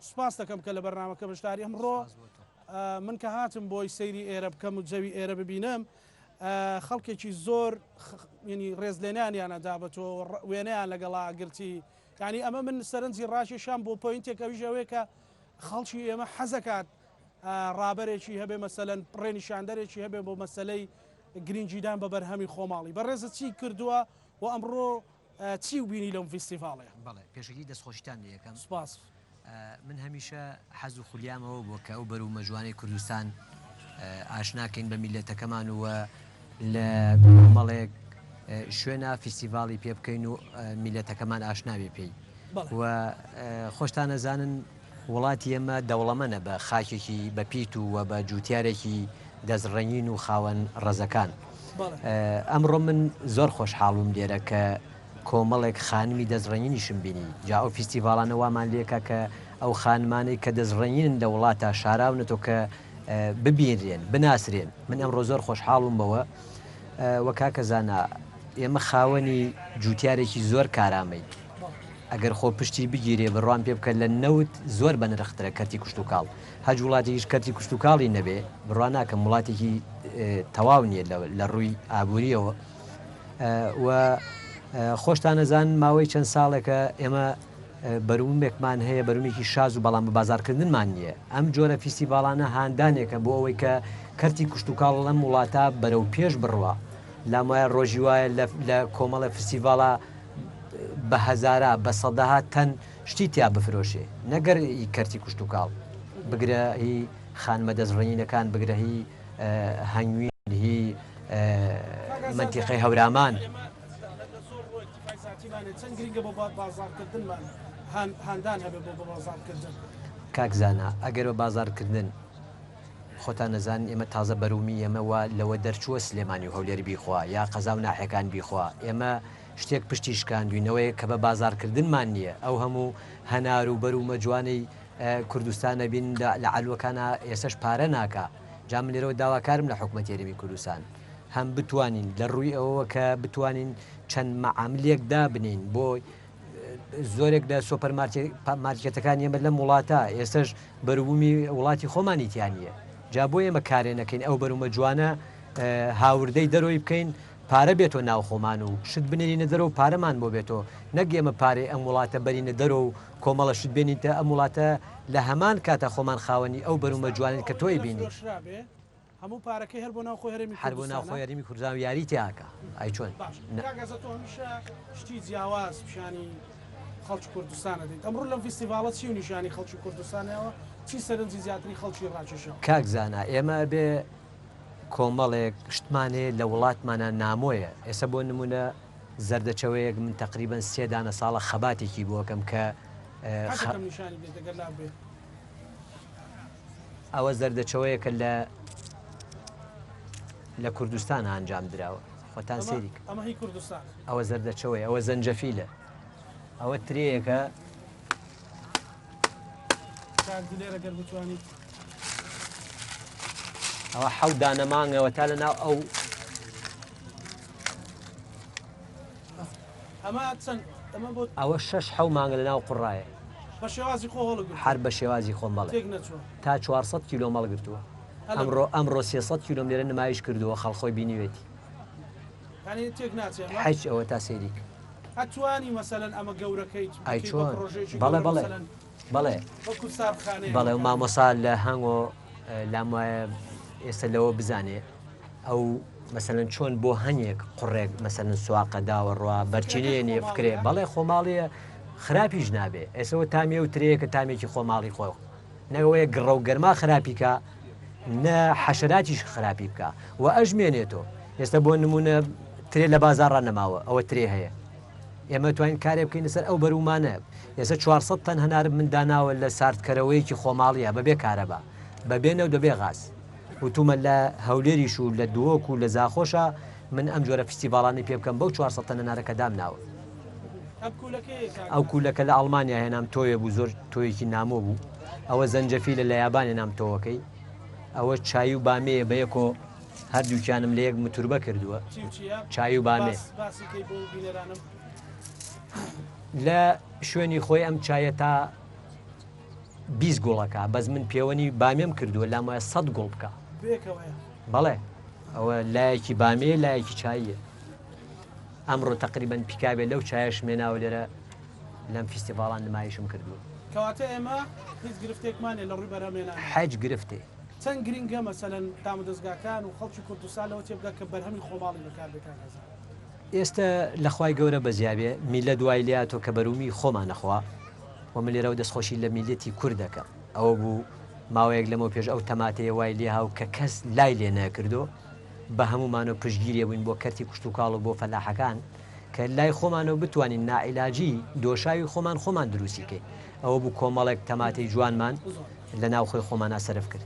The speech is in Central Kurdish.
سوپاس دەکەم کە لە بەرنامەکە بەشداری ئەمڕۆ من کە هاتم بۆی سەیری ئێرە بکەم و جەوی ئێرە ببینم خەڵکێکی زۆر ینی ڕێزلێنیانیان ئەدابەتۆ وێنەیان لەگەڵا گرتی یعنی ئەمە من سەرنجی ڕاشێشان بۆ پۆینتێک ئەویش ئەوەیە کە خەڵکی ئێمە حەزەکات ڕابەرێکی هەبێ مەسەلەن ڕێنیشاندەرێکی هەبێ بۆ مەسلەی گرنگجیدان بە بەرهەمی خۆماڵی بەڕێزە چی کردووە و ئەمڕۆ چی بینی لەم فیستیڤاڵێ؟ بەڵێ پێشکی دەستخۆشیتان یەکەم سوپاس. من هەمیشە حەز و خولیامەوە بووە کە ئەو بەروو مەجوانەی کوردستان ئاشناکەین بە میلەتەکەمان وە لە مەڵێک شوێنە فیستیڤاڵی پێ بکەین و میلەتەکەمان ئاشناوێ پێی و خۆشتان نەزانن وڵاتی ئێمە دەوڵەمەنە بە خاکێکی بە پیت و وە بە جووتیارێکی دەستڕەنین و خاوەن ڕەزەکان. ئەمڕۆ من زۆر خۆشحاڵم لێرە کە کۆمەڵێک خانمی دەستڕەنینیشم بینی جا ئەو فیستیڤاڵانە وامان لێکە کە ئەو خانمانەی کە دەستڕەنین لە وڵاتە شاراونەتەوە کە ببینرێن بناسرێن. من ئەمڕۆ زۆر خۆشحاڵم بەوە وە کاکە زانا ئێمە خاوەنی جووتیارێکی زۆر کارامەی ئەگەر خۆ پشتی بگیرێ بڕوان پێ بکە لە نەوت زۆر بەنرخترە کەرتی کوشت و کاڵ هەج وڵاتێکیش کەرتی کوشت و کاڵی نەبێ بڕوان ناکەم وڵاتێکی تەواو نییە لە ڕووی ئابوووریەوە و خۆشتان نەزان ماوەی چەند ساڵێکە ئێمە بەرومێکمان هەیە بەرومێکی شاز و بەڵام بە بازارکردنمان نییە. ئەم جۆرە فیستیڤاڵانە هاندانێکە بۆ ئەوەی کە کەرتی کوشت و کاڵ لەم وڵاتە بەرەو پێش بڕوە لام وایە ڕۆژی وایە لە کۆمەڵە فیستیڤاڵە بە هەزارە بە سەدەها تەن شتی تیا بفرۆشێ نەگەر کەرتی کوشت و کاڵ بگرە هی خانمە دەستڕەنینەکان بگرە هی هەنگوین هی منتیقەی هەورامان کاکزانە ئەگەر بە بازارکردن خۆتان نەزان ئێمە تازە بەرومی ئێمەوە لەوە دەرچووە سلێمانی و هەولێر بیخوا یا قەزا و ناحەکان بیخوا ئێمە شتێک پشتی شکاندوینەوەی کە بە بازارکردنمان نییە. ئەو هەموو هەنار و بەرومە جوانەی کوردستانە بین لە عەلوەکانە ئێسش پارە ناکە. جا من لێرەوە داواکارم لە حکوومەتی هەرێمی کوردستان هەم بتوانین لە ڕووی ئەوە کە بتوانین چەند مەعاملێک دابنین بۆ زۆرێک لە سۆپەرمارکێتەکان ئێمە لەم وڵاتە ئێستش بەروبوومی وڵاتی خۆمانی تیانە. جا بۆ ئێمە کارێنەکەین ئەو بەرومە جوانە هاوردەی دەرەوەی بکەین پارە بێتۆ ناو خۆمان و شت بنێنینە دەرەوە پارەمان بۆ بێتەوە نەک ئێمە پارەی ئەم وڵاتە بەرینە دەرەوە و کۆمەڵە شت بێنیتە ئەم وڵاتە لە هەمان کاتە خۆمان خاوەنی ئەو بەرومە جوانین کە تۆی بینی هەموو پارەکەی هەر بۆ ناو خۆی هەرێمی کوردستان و یاری تیاکە ئای چۆن شتی جیاواز پیشانی خەڵکی کوردستانە دێت. ئەمڕۆ لەم فیستیڤاڵە چی و نیشانی خەڵکی کوردستانەوە چی سەرنجی زیاتری خەڵکی ڕاکێشەوە؟ کاکزانە ئێمە بێ کۆمەڵێک شتمانێ لە وڵاتمانە نامۆیە. ئێستا بۆ نمونە زەردەچەوەیەک من تقریبان 3 دانە ساڵە خەباتێکی بۆکەم کە ئەوە زەردەچەوەیەکە لە کوردستان ئەنجام دراوە خۆتان سێریک ئەوە زەردەچەوەی ئەوە زەنجەفیلە ئەوە ترەیەکە ئەوە 7 دانە مانگەوە تا لە ناو ئەوە 6 مانگە لە ناو قوڕایە هەر بە شێوازی خۆمەڵێ تا 400 کیلۆ مەڵ گرتووە. ئەمڕۆ 300 کیلۆم لێرە نمایش کردووە خەڵخۆی بینیوێتی حەج ئەوە تا سێریک ئەتوانی مەسەلەن ئەمە گەورەکەیت چۆن بەڵێ بەڵێ بەڵێ بەڵێ و مامۆسا لە هەنگۆ لام وایە ئێستا لەوە بزانێ ئەو مەسەلەن چۆن بۆ هەنێک قوڕێک مەسەلەن سواقە داوە ڕوا بەرچینێنێ بکرێ بەڵێ خۆماڵیە خراپیش نابێ ئێسەوە تامێ و ترەیەکە تامێکی خۆماڵی خۆ نەوەیە گڕە و گەرما خراپیکە نە حەشەراتیش خراپی بکە و ئەژمێنێتەوە. ئێستا بۆ نمونە ترێ لە بازاڕان نەماوە ئەوە ترێ هەیە ئێمە توانین کارێ بکەین لەسەر ئەو بەرومانە. ئێستا 400 تەن هەنارم من داناوە لە ساردکەرەوەیەکی خۆماڵیە بەبێ کارەبا بەبێنە و دەبێ غاز وتومە لە هەولێریش و لە دووەک و لە زاخۆشە من ئەم جۆرە فیستیڤاڵانی پێ بکەم بەو 400 تەن هەنارەکە دامناوە. ئەو کوولەکە لە ئەڵمانیا هێنام تۆیە بوو زۆر تۆیەکی نامۆ بوو. ئەوە زەنجەفیلە لە یابانێ نام تۆوەکەی ئەوە چای و بامەیە بەیەکۆ هەردووکیانم لە یەک متوربە کردووە چای و بامێ لە شوێنی خۆی ئەم چایە تا 20 گۆڵەکە بەس من پێوەنی بامێم کردووە لام وایە 100 گۆڵ بکە بەڵێ ئەوە لایەکی بامێ لایەکی چاییە ئەمڕۆ تقریبان پیکابێ لەو چایە شمێناوە لێرە لەم فیستیڤاڵان نمایشم کردووە کەواتە ئێمە هیچ گرفتێکمانێ لە ڕووی بەرهەمێنان حەج گرفتێ چەند گرنگە مەسەلەن تام و دەستگاکان و خەڵکی کوردستان لەوە تێبگە کە بەرهەمی خۆماڵی بەکار بێتان هەزار ئێستا لەخوای گەورە بەزیابێ میلە دوای لاتۆ کە بەرومی خۆمان نەخوا و من لێرە و دەستخۆشی لە میلەتی کوردەکە ئەوە بوو ماوەیەک لەمەوە پێش ئەو تەماتەیە وای لێ هاو کە کەس لای لێ نەکردو بە هەمومانەوە پشتگیری بووین بۆ کەرتی کوشت و کاڵ و بۆ فەلاحەکان کە لای خۆمانەوە بتوانین نائیلاجی دۆشاوی خۆمان دروستی کەین ئەوە بوو کۆمەڵێک تەماتەی جوانمان لە ناوخۆی خۆمانە سەرف کرد